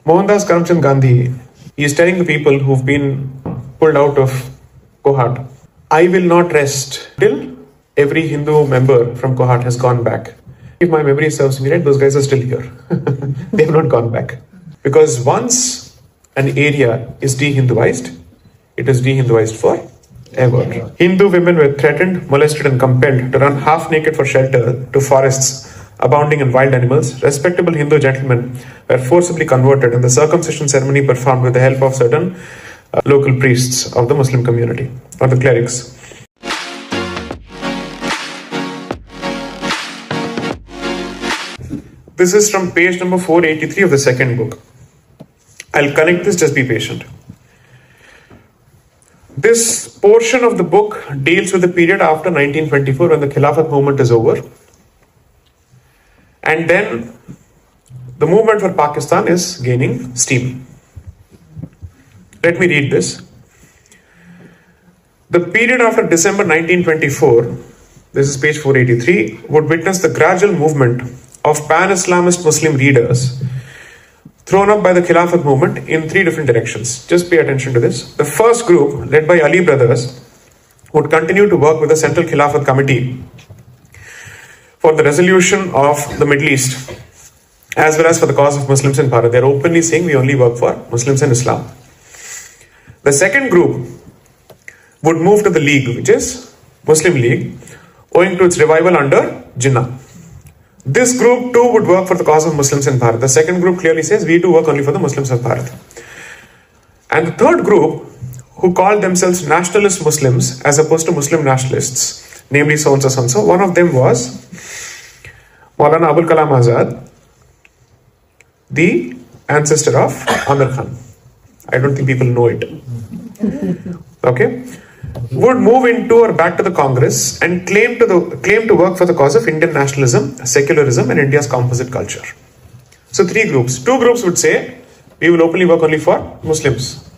Mohandas Karamchand Gandhi is telling the people who've been pulled out of Kohat, I will not rest till every Hindu member from Kohat has gone back. If my memory serves me right, those guys are still here. They have not gone back. Because once an area is de-Hinduized, it is de-Hinduized forever. Hindu women were threatened, molested and compelled to run half naked for shelter to forests abounding in wild animals. Respectable Hindu gentlemen were forcibly converted and the circumcision ceremony performed with the help of certain local priests of the Muslim community or the clerics. This is from page number 483 of the second book. I'll connect this, just be patient. This portion of the book deals with the period after 1924 when the Khilafat movement is over. And then the movement for Pakistan is gaining steam. Let me read this. The period after December 1924, this is page 483, would witness the gradual movement of pan-Islamist Muslim leaders thrown up by the Khilafat movement in three different directions. Just pay attention to this. The first group, led by Ali brothers, would continue to work with the Central Khilafat Committee for the resolution of the Middle East, as well as for the cause of Muslims in Bharat. They are openly saying we only work for Muslims and Islam. The second group would move to the League, which is Muslim League, owing to its revival under Jinnah. This group too would work for the cause of Muslims in Bharat. The second group clearly says we do work only for the Muslims of Bharat. And the third group, who called themselves nationalist Muslims as opposed to Muslim nationalists, namely so and so and so, one of them was Maulana Abul Kalam Azad, the ancestor of Amir Khan. I don't think people know it. Okay? Would move into or back to the Congress and claim to work for the cause of Indian nationalism, secularism and India's composite culture. So three groups. Two groups would say, we will openly work only for Muslims.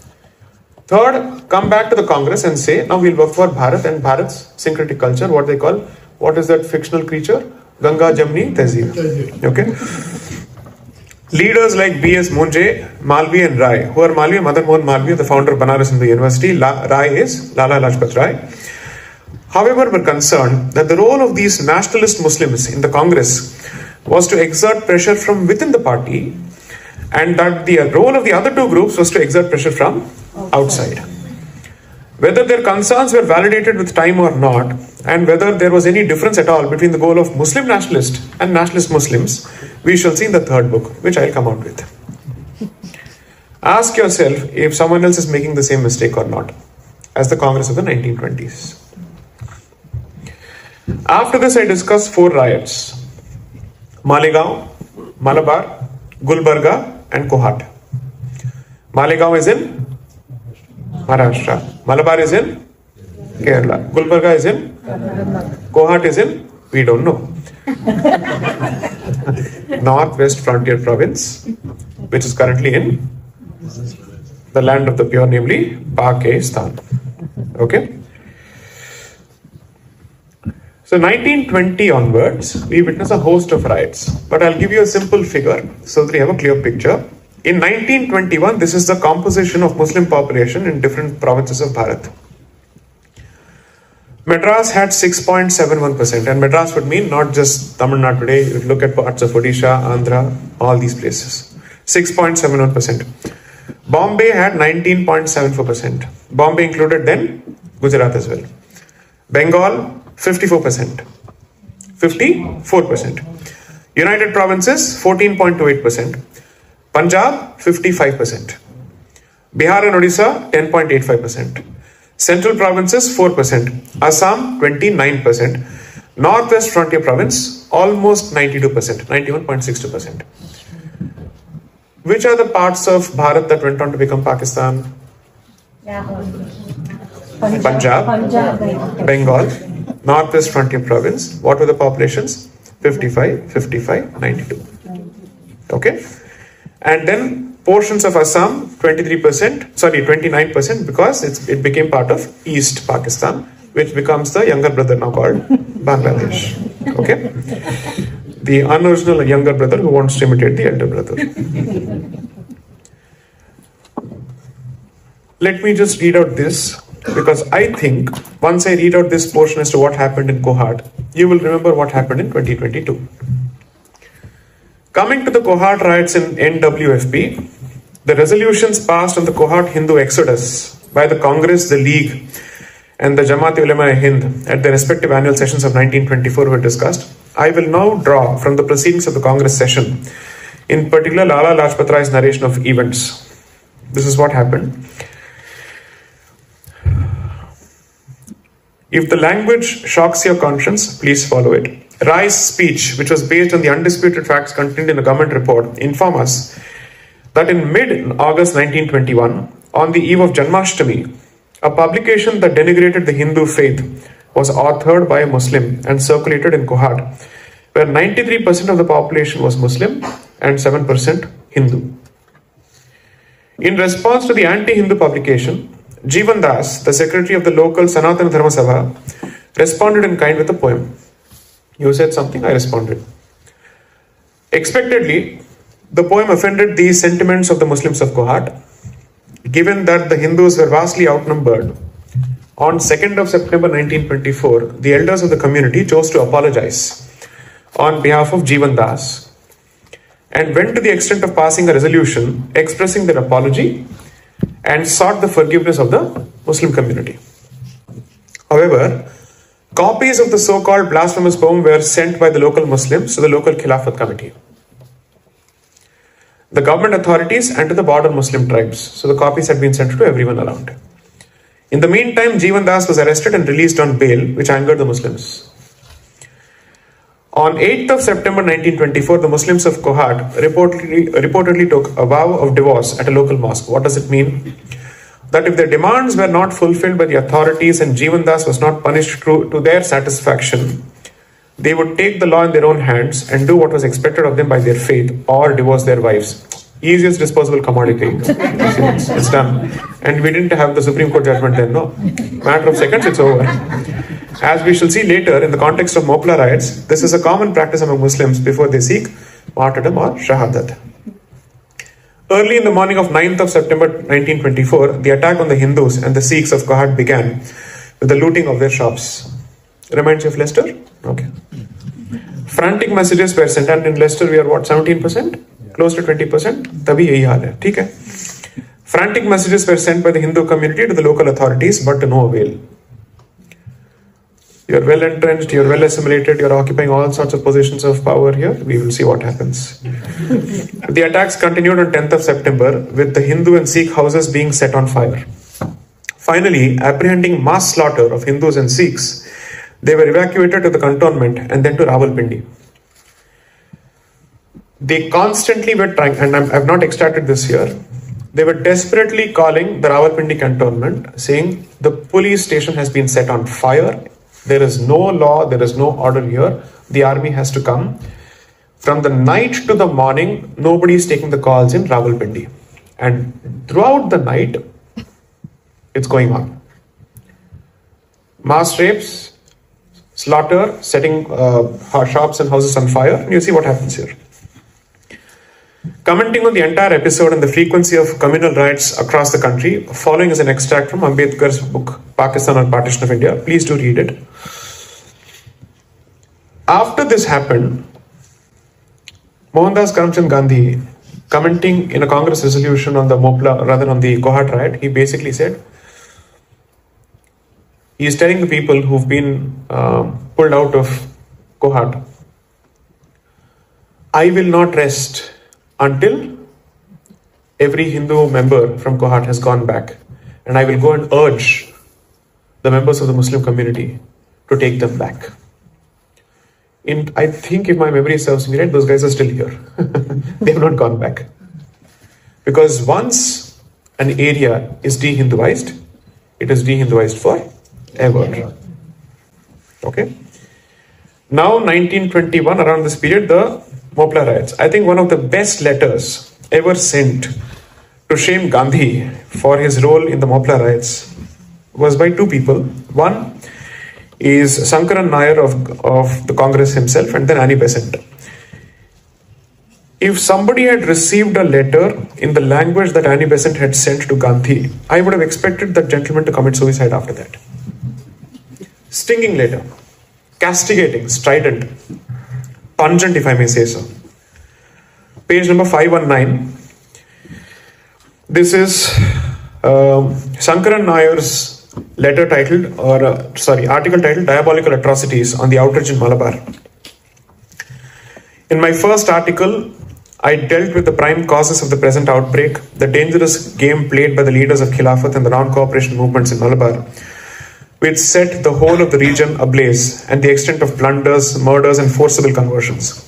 Third, come back to the Congress and say, now we'll work for Bharat and Bharat's syncretic culture, what they call, what is that fictional creature? Ganga, Jamni, Tehzeeb. Okay? Leaders like B.S. Munje, Malvi and Rai, who are Malvi, Madan Mohan Malvi, the founder of Banaras Hindu University, Rai is Lala Lajpat Rai. However, were concerned that the role of these nationalist Muslims in the Congress was to exert pressure from within the party and that the role of the other two groups was to exert pressure from outside. Whether their concerns were validated with time or not, and whether there was any difference at all between the goal of Muslim nationalist and nationalist Muslims, we shall see in the third book, which I'll come out with. Ask yourself if someone else is making the same mistake or not, as the Congress of the 1920s. After this, I discuss four riots: Malegaon, Malabar, Gulbarga, and Kohat. Malegaon is in Maharashtra. Malabar is in Kerala. Gulbarga is in? Kohat is in? We don't know. Northwest Frontier Province, which is currently in the land of the pure, namely Pakistan. Okay? So 1920 onwards, we witness a host of riots. But I'll give you a simple figure so that you have a clear picture. In 1921, this is the composition of Muslim population in different provinces of Bharat. Madras had 6.71%, and Madras would mean not just Tamil Nadu today. You look at parts of Odisha, Andhra, all these places. 6.71%. Bombay had 19.74%. Bombay included then Gujarat as well. Bengal, 54%. 54%. United Provinces, 14.28%. Punjab, 55%. Bihar and Odisha, 10.85%. Central Provinces, 4%. Assam, 29%. Northwest Frontier Province, almost 92%, 91.62%. Which are the parts of Bharat that went on to become Pakistan? Punjab, Bengal, Northwest Frontier Province. What were the populations? 55, 55, 92. Okay? And then portions of Assam, 29%, because it became part of East Pakistan, which becomes the younger brother now called Bangladesh. Okay? The unoriginal younger brother who wants to imitate the elder brother. Let me just read out this, because I think once I read out this portion as to what happened in Kohat, you will remember what happened in 2022. Coming to the Kohat riots in NWFP, the resolutions passed on the Kohat Hindu exodus by the Congress, the League, and the Jamaat-e-Ulema-e-Hind at their respective annual sessions of 1924 were discussed. I will now draw from the proceedings of the Congress session, in particular Lala Lajpat Rai's narration of events. This is what happened. If the language shocks your conscience, please follow it. Rai's speech, which was based on the undisputed facts contained in the government report, inform us that in mid-August 1921, on the eve of Janmashtami, a publication that denigrated the Hindu faith was authored by a Muslim and circulated in Kohat, where 93% of the population was Muslim and 7% Hindu. In response to the anti-Hindu publication, Jeevan Das, the secretary of the local Sanatana Dharma Sabha, responded in kind with a poem. You said something, I responded. Expectedly, the poem offended the sentiments of the Muslims of Kohat. Given that the Hindus were vastly outnumbered, on 2nd of September 1924, the elders of the community chose to apologize on behalf of Jeevan Das and went to the extent of passing a resolution expressing their apology and sought the forgiveness of the Muslim community. However, copies of the so-called blasphemous poem were sent by the local Muslims to the local Khilafat committee, the government authorities, and to the border Muslim tribes. So the copies had been sent to everyone around. In the meantime, Jeevan Das was arrested and released on bail, which angered the Muslims. On 8th of September 1924, the Muslims of Kohat reportedly took a vow of divorce at a local mosque. What does it mean? That if their demands were not fulfilled by the authorities and Jeevan Das was not punished to their satisfaction, they would take the law in their own hands and do what was expected of them by their faith, or divorce their wives. Easiest disposable commodity. It's done. And we didn't have the Supreme Court judgment then, no. Matter of seconds, it's over. As we shall see later in the context of Mopla riots, this is a common practice among Muslims before they seek martyrdom or shahadat. Early in the morning of 9th of September 1924, the attack on the Hindus and the Sikhs of Kohat began with the looting of their shops. Reminds you of Leicester? Okay. Frantic messages were sent, and in Leicester we are what, 17%? Close to 20%? Tabhi yahi haal hai. Theek hai. Frantic messages were sent by the Hindu community to the local authorities, but to no avail. You're well entrenched, you're well assimilated, you're occupying all sorts of positions of power here. We will see what happens. The attacks continued on 10th of September, with the Hindu and Sikh houses being set on fire. Finally, apprehending mass slaughter of Hindus and Sikhs, they were evacuated to the cantonment and then to Rawalpindi. They constantly were trying, and I've not extracted this here, they were desperately calling the Rawalpindi cantonment, saying the police station has been set on fire. There is no law, there is no order here. The army has to come. From the night to the morning, nobody is taking the calls in Rawalpindi. And throughout the night, it's going on. Mass rapes, slaughter, setting shops and houses on fire. And you see what happens here. Commenting on the entire episode and the frequency of communal riots across the country, following is an extract from Ambedkar's book, Pakistan on Partition of India. Please do read it. After this happened, Mohandas Karamchand Gandhi, commenting in a Congress resolution on the Mopla, rather on the Kohat riot, he basically said, he is telling the people who've been pulled out of Kohat, I will not rest until every Hindu member from Kohat has gone back. And I will go and urge the members of the Muslim community to take them back. I think if my memory serves me right, those guys are still here. They have not gone back. Because once an area is de-Hinduized, it is de-Hinduized forever. Okay? Now, 1921, around this period, the Mopla riots. I think one of the best letters ever sent to shame Gandhi for his role in the Mopla riots was by two people. One is Sankaran Nair of the Congress himself, and then Annie Besant. If somebody had received a letter in the language that Annie Besant had sent to Gandhi, I would have expected that gentleman to commit suicide after that. Stinging letter, castigating, strident, pungent, if I may say so. Page number 519. This is Shankaran Nayar's letter titled, article titled Diabolical Atrocities on the Outrage in Malabar. In my first article, I dealt with the prime causes of the present outbreak, the dangerous game played by the leaders of Khilafat and the non-cooperation movements in Malabar, which set the whole of the region ablaze, and the extent of plunders, murders, and forcible conversions.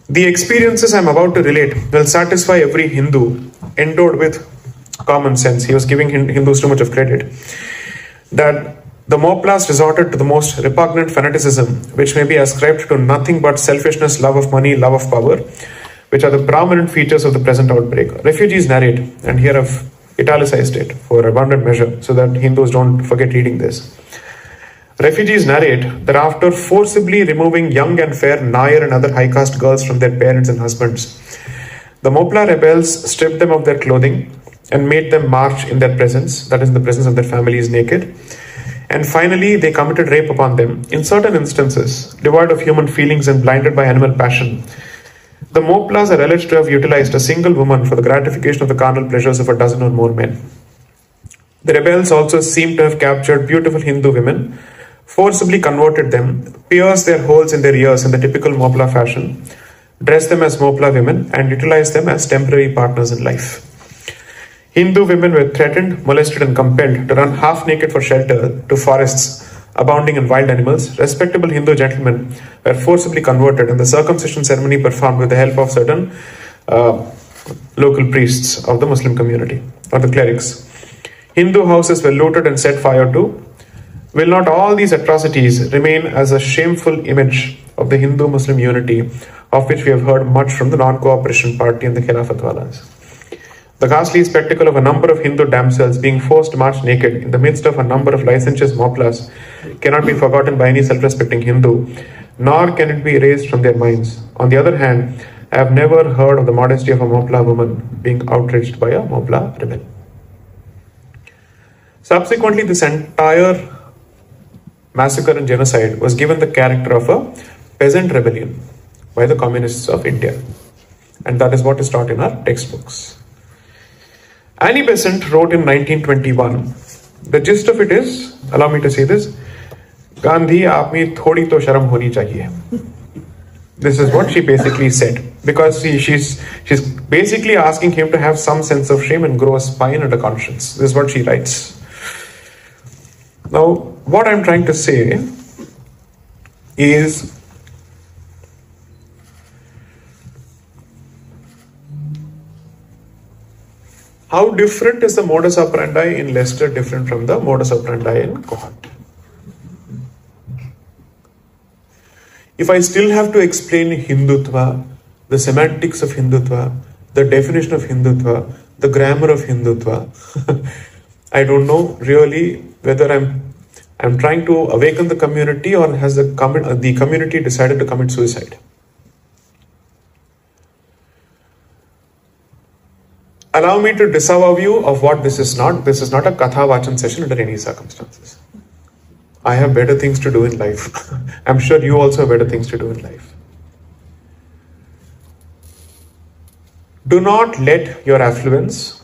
The experiences I am about to relate will satisfy every Hindu endowed with common sense. He was giving Hindus too much of credit. That the Moplas resorted to the most repugnant fanaticism, which may be ascribed to nothing but selfishness, love of money, love of power, which are the prominent features of the present outbreak. Refugees narrate, and here I've italicized it for abundant measure so that Hindus don't forget reading this. Refugees narrate that after forcibly removing young and fair Nair and other high caste girls from their parents and husbands, the Mopla rebels stripped them of their clothing and made them march in their presence, that is, in the presence of their families, naked. And finally, they committed rape upon them. In certain instances, devoid of human feelings and blinded by animal passion, the Moplas are alleged to have utilized a single woman for the gratification of the carnal pleasures of a dozen or more men. The rebels also seem to have captured beautiful Hindu women, forcibly converted them, pierced their holes in their ears in the typical Mopla fashion, dressed them as Mopla women, and utilized them as temporary partners in life. Hindu women were threatened, molested, and compelled to run half naked for shelter to forests abounding in wild animals. Respectable Hindu gentlemen were forcibly converted, and the circumcision ceremony performed with the help of certain local priests of the Muslim community, or the clerics. Hindu houses were looted and set fire to. Will not all these atrocities remain as a shameful image of the Hindu-Muslim unity, of which we have heard much from the non-cooperation party and the Khilafatwalas? The ghastly spectacle of a number of Hindu damsels being forced to march naked in the midst of a number of licentious Moplas cannot be forgotten by any self-respecting Hindu, nor can it be erased from their minds. On the other hand, I have never heard of the modesty of a Mopla woman being outraged by a Mopla rebel. Subsequently, this entire massacre and genocide was given the character of a peasant rebellion by the communists of India. And that is what is taught in our textbooks. Annie Besant wrote in 1921. The gist of it is, allow me to say this, Gandhi, aap mein thodi to sharam honi chahiye. This is what she basically said. Because she's basically asking him to have some sense of shame and grow a spine and a conscience. This is what she writes. Now, what I'm trying to say is, how different is the modus operandi in Leicester different from the modus operandi in Kohat? If I still have to explain Hindutva, the semantics of Hindutva, the definition of Hindutva, the grammar of Hindutva, I don't know really whether I'm trying to awaken the community, or has the community decided to commit suicide. Allow me to disavow you of what this is not. This is not a Katha Vachan session under any circumstances. I have better things to do in life. I'm sure you also have better things to do in life. Do not let your affluence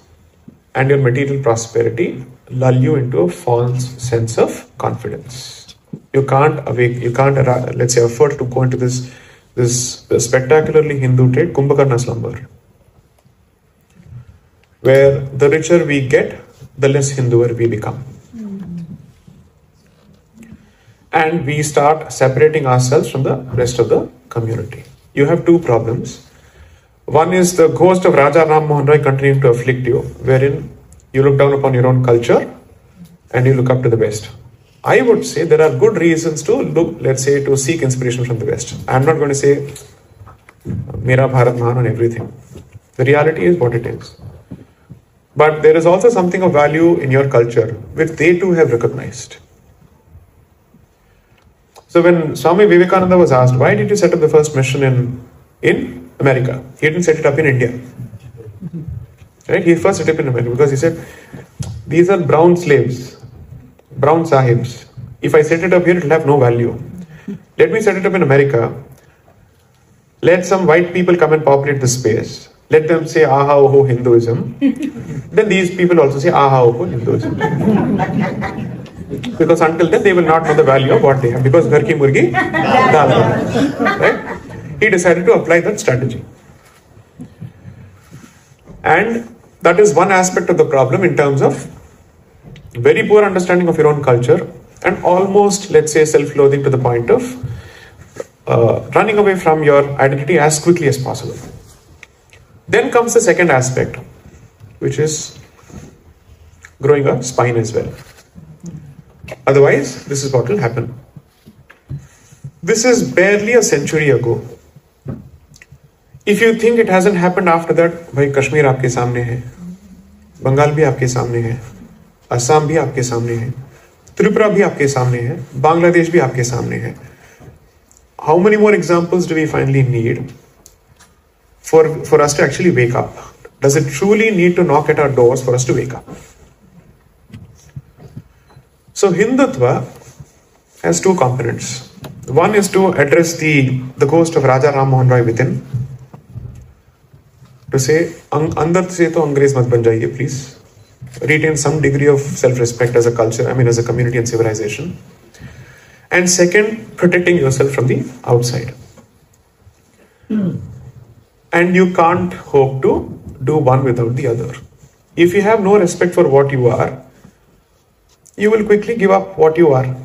and your material prosperity lull you into a false sense of confidence. You can't, let's say, afford to go into this spectacularly Hindu trait, Kumbhakarna slumber, where the richer we get, the less Hinduer we become. And we start separating ourselves from the rest of the community. You have two problems. One is the ghost of Raja Ram Mohan Roy continuing to afflict you, wherein you look down upon your own culture and you look up to the West. I would say there are good reasons to look, let's say, to seek inspiration from the West. I'm not going to say Mera Bharat Mahan on everything. The reality is what it is. But there is also something of value in your culture, which they too have recognized. So when Swami Vivekananda was asked, why did you set up the first mission in America. He didn't set it up in India. Right? He first set it up in America because he said, these are brown slaves, brown sahibs. If I set it up here, it will have no value. Let me set it up in America. Let some white people come and populate the space. Let them say, aha, oho, Hinduism. Then these people also say, aha, oho, Hinduism. Because until then, they will not know the value of what they have. Because ghar ki murgi, dal bhati. Right? He decided to apply that strategy. And that is one aspect of the problem in terms of very poor understanding of your own culture and almost, let's say, self-loathing to the point of running away from your identity as quickly as possible. Then comes the second aspect, which is growing a spine as well. Otherwise, this is what will happen. This is barely a century ago. If you think it hasn't happened after that, भाई कश्मीर आपके सामने है, बंगाल भी आपके सामने है, असम भी आपके सामने है, त्रिपुरा भी आपके सामने है, बांग्लादेश भी आपके सामने है. How many more examples do we finally need for us to actually wake up? Does it truly need to knock at our doors for us to wake up? So Hindutva has two components. One is to address the ghost of Raja Ram Mohan Roy within. To say, अंदर से तो अंग्रेज मत बन जाइए, please. Retain some degree of self-respect as a culture, as a community and civilization. And second, protecting yourself from the outside. And you can't hope to do one without the other. If you have no respect for what you are, you will quickly give up what you are.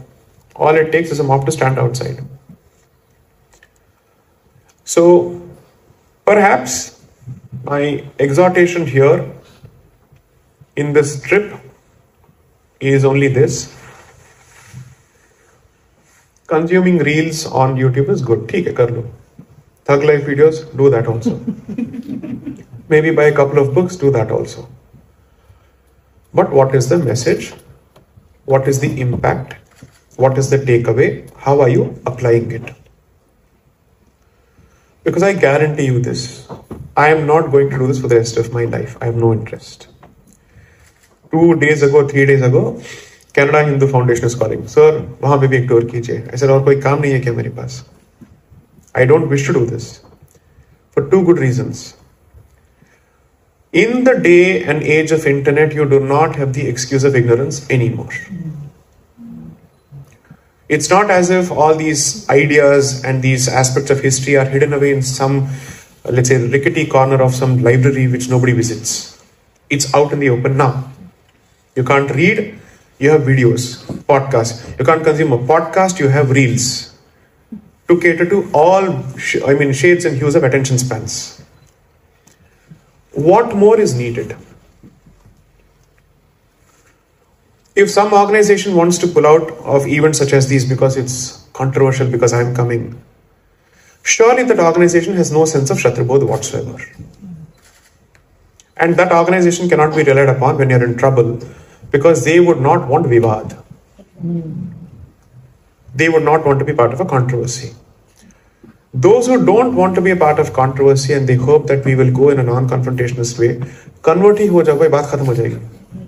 All it takes is a mob to stand outside. So, perhaps my exhortation here in this trip is only this. Consuming reels on YouTube is good. ठीक है, कर लो. Thug life videos, do that also. Maybe buy a couple of books, do that also. But what is the message? What is the impact? What is the takeaway? How are you applying it? Because I guarantee you this, I am not going to do this for the rest of my life. I have no interest. 3 days ago, Canada Hindu Foundation is calling. Sir, वहाँ पे भी एक tour कीजिए. I said, और कोई काम नहीं है क्या मेरे पास? I don't wish to do this for 2 good reasons. In the day and age of internet, you do not have the excuse of ignorance anymore. It's not as if all these ideas and these aspects of history are hidden away in some, let's say, rickety corner of some library which nobody visits. It's out in the open now. You can't read, you have videos, podcasts. You can't consume a podcast, you have reels to cater to all, shades and hues of attention spans. What more is needed? If some organization wants to pull out of events such as these because it's controversial, because I'm coming, surely that organization has no sense of Shatrubodh whatsoever. And that organization cannot be relied upon when you're in trouble, because they would not want vivad. They would not want to be part of a controversy. Those who don't want to be a part of controversy and they hope that we will go in a non-confrontationist way, convert hi ho jaओ, baat khatam ho jayegi.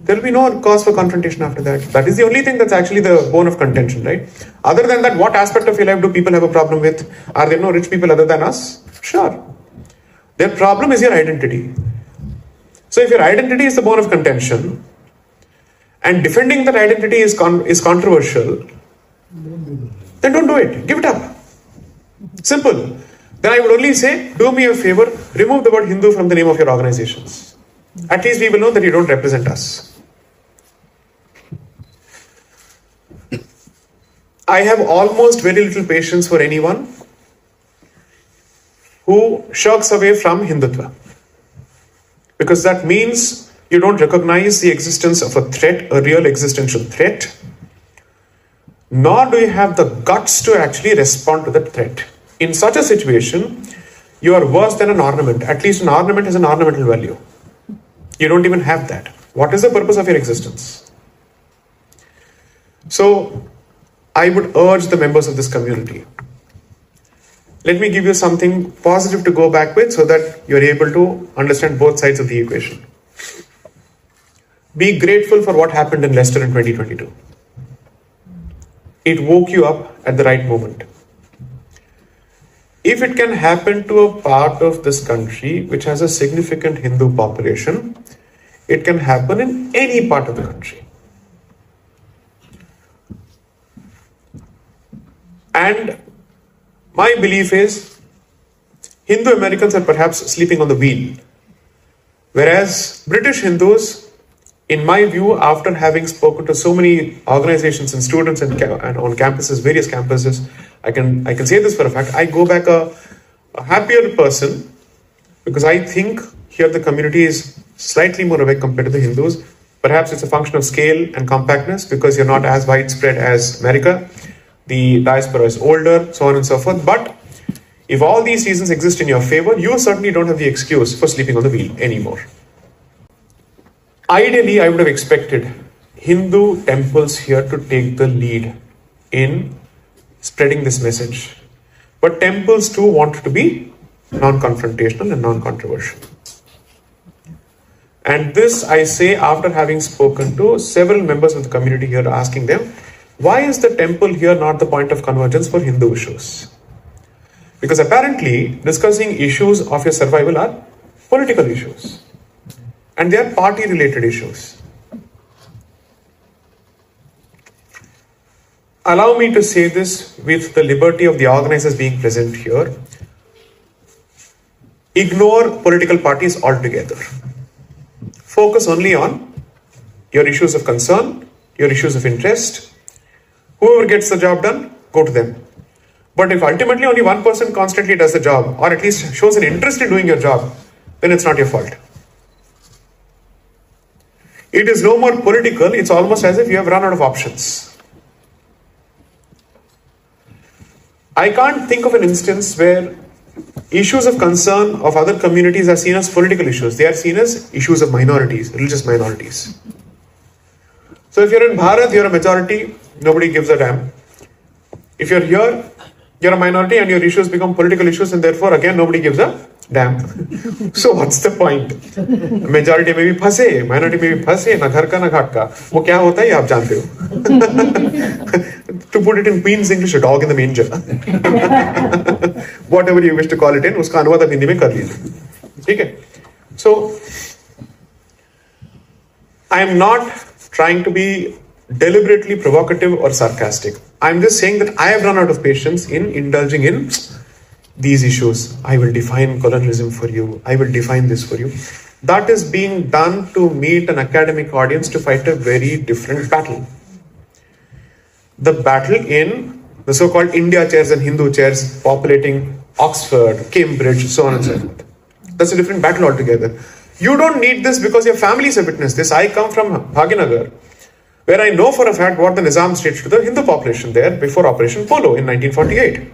There will be no cause for confrontation after that. That is the only thing that's actually the bone of contention, right? Other than that, what aspect of your life do people have a problem with? Are there no rich people other than us? Sure. Their problem is your identity. So if your identity is the bone of contention, and defending that identity is controversial, then don't do it. Give it up. Simple. Then I would only say, do me a favor, remove the word Hindu from the name of your organizations. At least we will know that you don't represent us. I have almost very little patience for anyone who shirks away from Hindutva. Because that means you don't recognize the existence of a threat, a real existential threat, nor do you have the guts to actually respond to that threat. In such a situation, you are worse than an ornament. At least an ornament has an ornamental value. You don't even have that. What is the purpose of your existence? So, I would urge the members of this community, let me give you something positive to go back with so that you're able to understand both sides of the equation. Be grateful for what happened in Leicester in 2022. It woke you up at the right moment. If it can happen to a part of this country which has a significant Hindu population, it can happen in any part of the country. And my belief is Hindu Americans are perhaps sleeping on the wheel, whereas British Hindus, in my view, after having spoken to so many organizations and students and on campuses, various campuses, I can say this for a fact, I go back a happier person, because I think here the community is slightly more awake compared to the Hindus. Perhaps it's a function of scale and compactness, because you're not as widespread as America. The diaspora is older, so on and so forth. But if all these reasons exist in your favor, you certainly don't have the excuse for sleeping on the wheel anymore. Ideally, I would have expected Hindu temples here to take the lead in spreading this message. But temples too want to be non-confrontational and non-controversial. And this I say after having spoken to several members of the community here, asking them, why is the temple here not the point of convergence for Hindu issues? Because apparently discussing issues of your survival are political issues. And they are party-related issues. Allow me to say this with the liberty of the organizers being present here. Ignore political parties altogether. Focus only on your issues of concern, your issues of interest. Whoever gets the job done, go to them. But if ultimately only one person constantly does the job, or at least shows an interest in doing your job, then it's not your fault. It is no more political, it's almost as if you have run out of options. I can't think of an instance where issues of concern of other communities are seen as political issues. They are seen as issues of minorities, religious minorities. So if you're in Bharat, you're a majority, nobody gives a damn. If you're here, you're a minority and your issues become political issues, and therefore again nobody gives a damn. So what's the point? Majority में भी फंसे, minority में भी फंसे, ना घर का ना घाट का. वो क्या होता है आप जानते हो. To put it in Queen's English, a dog in the manger. Whatever you wish to call it in, उसका अनुवाद आप हिंदी में कर लीजिए. ठीक है? So I am not trying to be deliberately provocative or sarcastic. I'm just saying that I have run out of patience in indulging in these issues. I will define colonialism for you. I will define this for you. That is being done to meet an academic audience to fight a very different battle. The battle in the so-called India chairs and Hindu chairs populating Oxford, Cambridge, so on and so forth. That's a different battle altogether. You don't need this because your families have witnessed this. I come from Bhaginagar, where I know for a fact what the Nizam did to the Hindu population there before Operation Polo in 1948.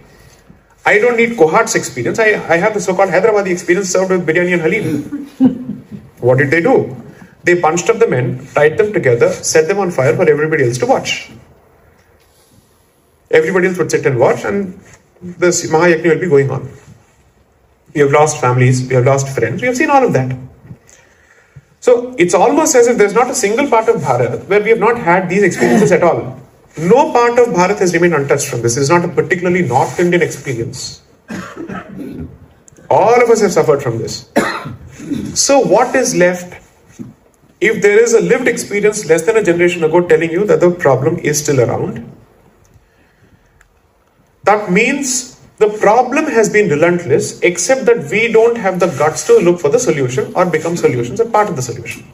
I don't need Kohat's experience. I have the so-called Hyderabadi experience served with biryani and halim. What did they do? They punched up the men, tied them together, set them on fire for everybody else to watch. Everybody else would sit and watch, and the Mahayagni will be going on. We have lost families, we have lost friends, we have seen all of that. So it's almost as if there's not a single part of Bharat where we have not had these experiences at all. No part of Bharat has remained untouched from this. This is not a particularly North Indian experience. All of us have suffered from this. So what is left if there is a lived experience less than a generation ago telling you that the problem is still around? That means the problem has been relentless, except that we don't have the guts to look for the solution or become solutions or part of the solution.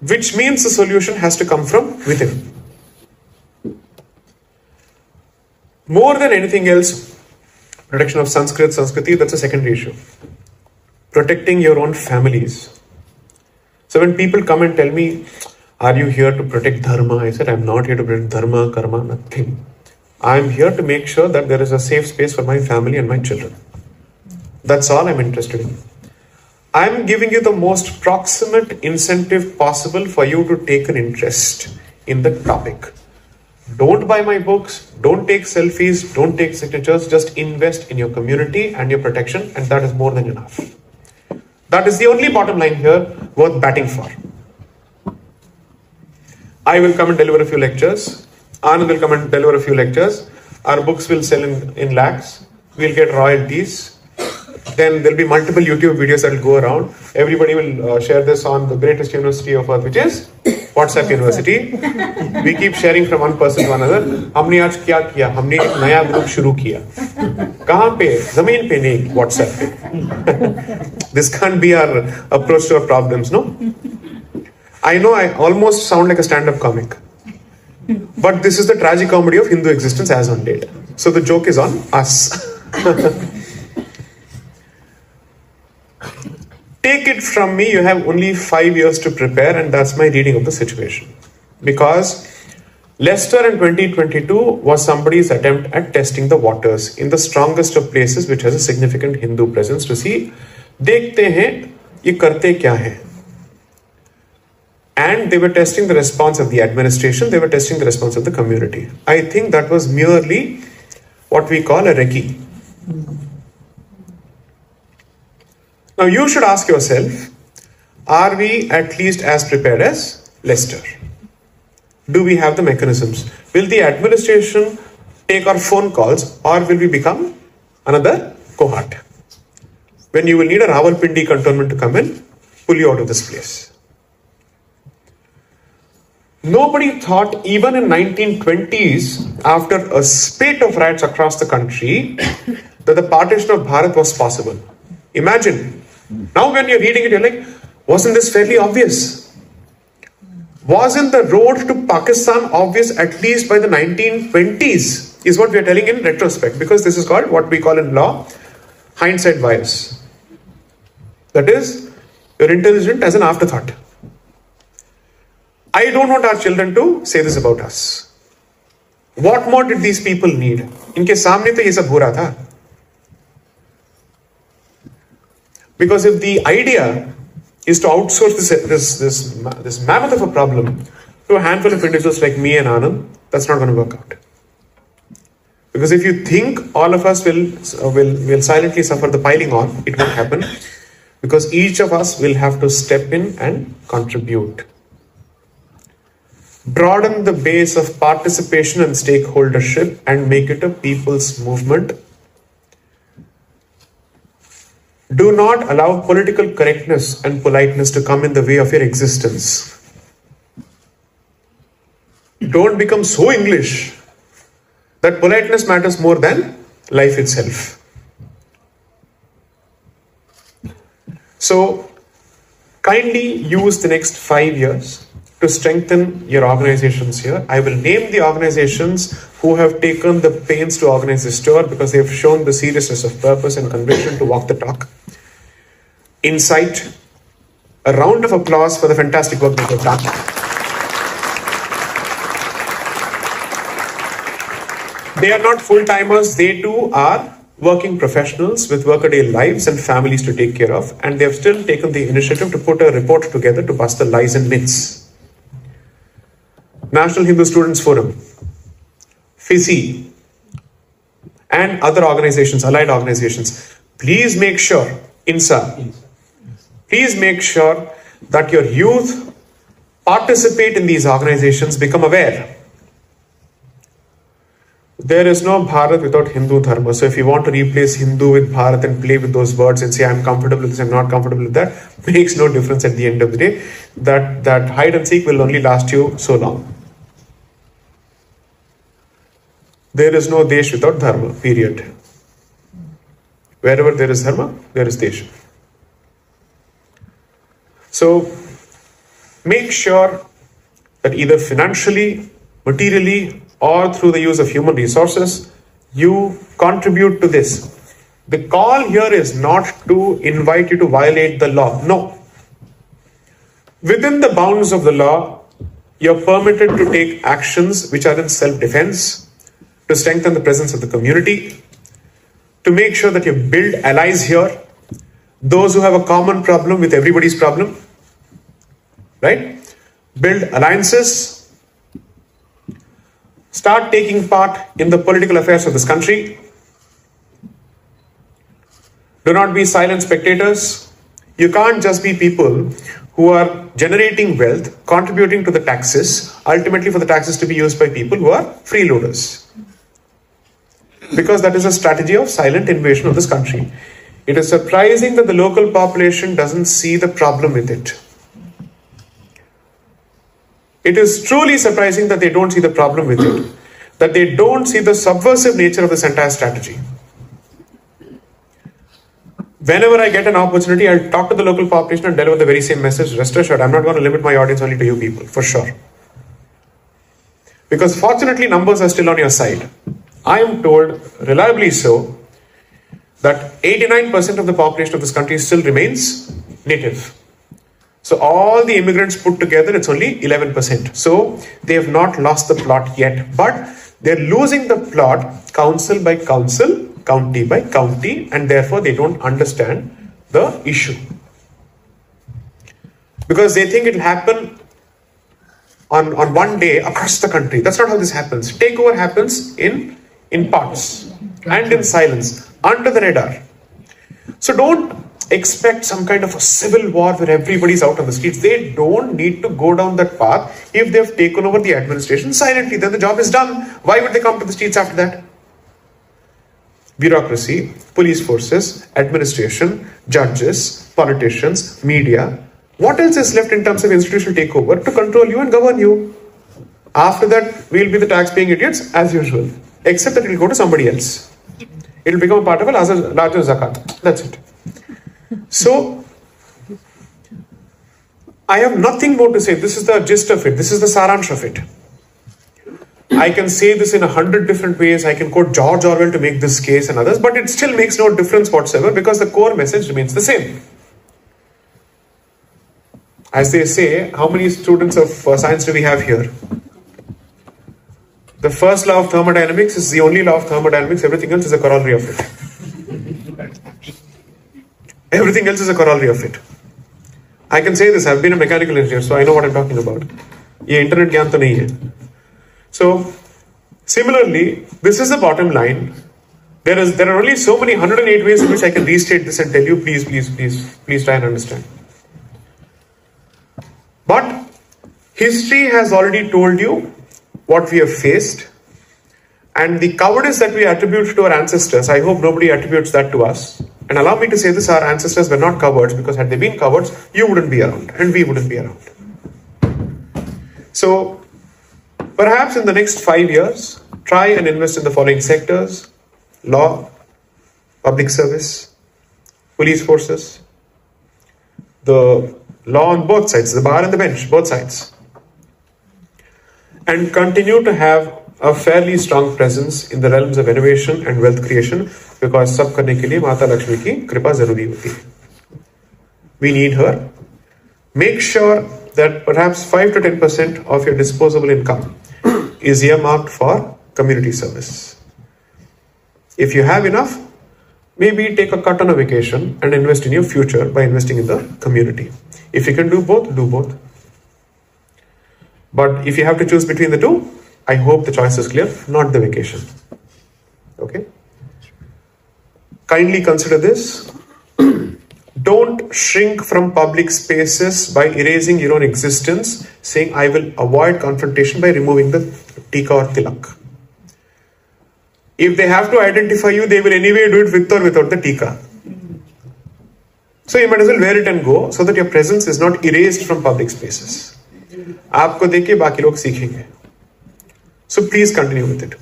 Which means the solution has to come from within. More than anything else, protection of Sanskriti, that's a secondary issue. Protecting your own families. So when people come and tell me, are you here to protect dharma? I said, I'm not here to protect dharma, karma, nothing. I'm here to make sure that there is a safe space for my family and my children. That's all I'm interested in. I'm giving you the most proximate incentive possible for you to take an interest in the topic. Don't buy my books, don't take selfies, don't take signatures, just invest in your community and your protection, and that is more than enough. That is the only bottom line here worth batting for. I will come and deliver a few lectures. Anand will come and deliver a few lectures. Our books will sell in lakhs. We'll get royalties. Then there'll be multiple YouTube videos that will go around. Everybody will share this on the greatest university of earth, which is WhatsApp University. We keep sharing from one person to another. हमने आज क्या किया? हमने एक नया group शुरू किया. कहाँ पे? ज़मीन पे नहीं, WhatsApp पे. This can't be our approach to our problems, no? I know I almost sound like a stand-up comic, but this is the tragic comedy of Hindu existence as on date. So the joke is on us. Take it from me, you have only 5 years to prepare, and that's my reading of the situation. Because Leicester in 2022 was somebody's attempt at testing the waters in the strongest of places which has a significant Hindu presence to see, देखते हैं ये करते क्या हैं. And they were testing the response of the administration, they were testing the response of the community. I think that was merely what we call a recce. Now you should ask yourself, are we at least as prepared as Leicester? Do we have the mechanisms? Will the administration take our phone calls, or will we become another cohort? When you will need a Rawalpindi cantonment to come and pull you out of this place. Nobody thought even in 1920s, after a spate of riots across the country, that the partition of Bharat was possible. Imagine. Now when you're reading it, you're like, wasn't this fairly obvious? Wasn't the road to Pakistan obvious at least by the 1920s, is what we are telling in retrospect, because this is called what we call in law, hindsight bias. That is, you're intelligent as an afterthought. I don't want our children to say this about us. What more did these people need? इनके सामने तो ये सब हो रहा था. Because if the idea is to outsource this mammoth of a problem to a handful of individuals like me and Anand, that's not going to work out. Because if you think all of us will silently suffer the piling on, it won't happen. Because each of us will have to step in and contribute. Broaden the base of participation and stakeholdership and make it a people's movement. Do not allow political correctness and politeness to come in the way of your existence. Don't become so English that politeness matters more than life itself. So, kindly use the next 5 years to strengthen your organizations here. I will name the organizations who have taken the pains to organize this tour because they have shown the seriousness of purpose and conviction to walk the talk. Insight, a round of applause for the fantastic work that they have done. They are not full-timers, they too are working professionals with workaday lives and families to take care of, and they have still taken the initiative to put a report together to bust the lies and myths. National Hindu Students Forum, FISI, and other organizations, allied organizations, please make sure, INSA, please make sure that your youth participate in these organizations, become aware. There is no Bharat without Hindu Dharma. So if you want to replace Hindu with Bharat and play with those words and say, I'm comfortable with this, I'm not comfortable with that, makes no difference at the end of the day. That hide and seek will only last you so long. There is no Desh without Dharma, period. Wherever there is Dharma, there is Desh. So, make sure that either financially, materially, or through the use of human resources, you contribute to this. The call here is not to invite you to violate the law. No. Within the bounds of the law, you're permitted to take actions which are in self-defense, to strengthen the presence of the community, to make sure that you build allies here, those who have a common problem with everybody's problem, right? Build alliances, Start taking part in the political affairs of this country. Do not be silent spectators. You can't just be people who are generating wealth, contributing to the taxes, ultimately for the taxes to be used by people who are freeloaders. Because that is a strategy of silent invasion of this country. It is surprising that the local population doesn't see the problem with it. It is truly surprising that they don't see the problem with it, that they don't see the subversive nature of this entire strategy. Whenever I get an opportunity, I'll talk to the local population and deliver the very same message. Rest assured, I'm not going to limit my audience only to you people, for sure. Because fortunately, numbers are still on your side. I am told, reliably so, that 89% of the population of this country still remains native. So all the immigrants put together, it's only 11%. So they have not lost the plot yet. But they're losing the plot council by council, county by county, and therefore they don't understand the issue. Because they think it'll happen on one day across the country. That's not how this happens. Takeover happens in parts and in silence, under the radar. So don't expect some kind of a civil war where everybody's out on the streets. They don't need to go down that path if they've taken over the administration silently. Then the job is done. Why would they come to the streets after that? Bureaucracy, police forces, administration, judges, politicians, media. What else is left in terms of institutional takeover to control you and govern you? After that, we'll be the tax-paying idiots as usual. Except that it will go to somebody else. It will become a part of a larger zakat. That's it. So, I have nothing more to say. This is the gist of it. This is the saransh of it. I can say this in 100 different ways. I can quote George Orwell to make this case and others, but it still makes no difference whatsoever because the core message remains the same. As they say, how many students of science do we have here? The first law of thermodynamics is the only law of thermodynamics. Everything else is a corollary of it. Everything else is a corollary of it. I can say this. I've been a mechanical engineer, so I know what I'm talking about. Ye internet gyan to nahi hai. So, similarly, this is the bottom line. There are only so many 108 ways in which I can restate this and tell you, please try and understand. But history has already told you what we have faced, and the cowardice that we attribute to our ancestors, I hope nobody attributes that to us. And allow me to say this, our ancestors were not cowards, because had they been cowards, you wouldn't be around, and we wouldn't be around. So, perhaps in the next 5 years, try and invest in the following sectors: law, public service, police forces, the law on both sides, the bar and the bench, both sides. And continue to have a fairly strong presence in the realms of innovation and wealth creation, because sab karne ke liye Mata Lakshmi ki kripa zaruri hoti hai. We need her. Make sure that perhaps 5 to 10% of your disposable income is earmarked for community service. If you have enough, maybe take a cut on a vacation and invest in your future by investing in the community. If you can do both, do both. But if you have to choose between the two, I hope the choice is clear, not the vacation. Okay? Kindly consider this. Don't shrink from public spaces by erasing your own existence, saying I will avoid confrontation by removing the tika or tilak. If they have to identify you, they will anyway do it with or without the tika. So you might as well wear it and go, so that your presence is not erased from public spaces. आपको देख के बाकी लोग सीखेंगे. So please continue with it.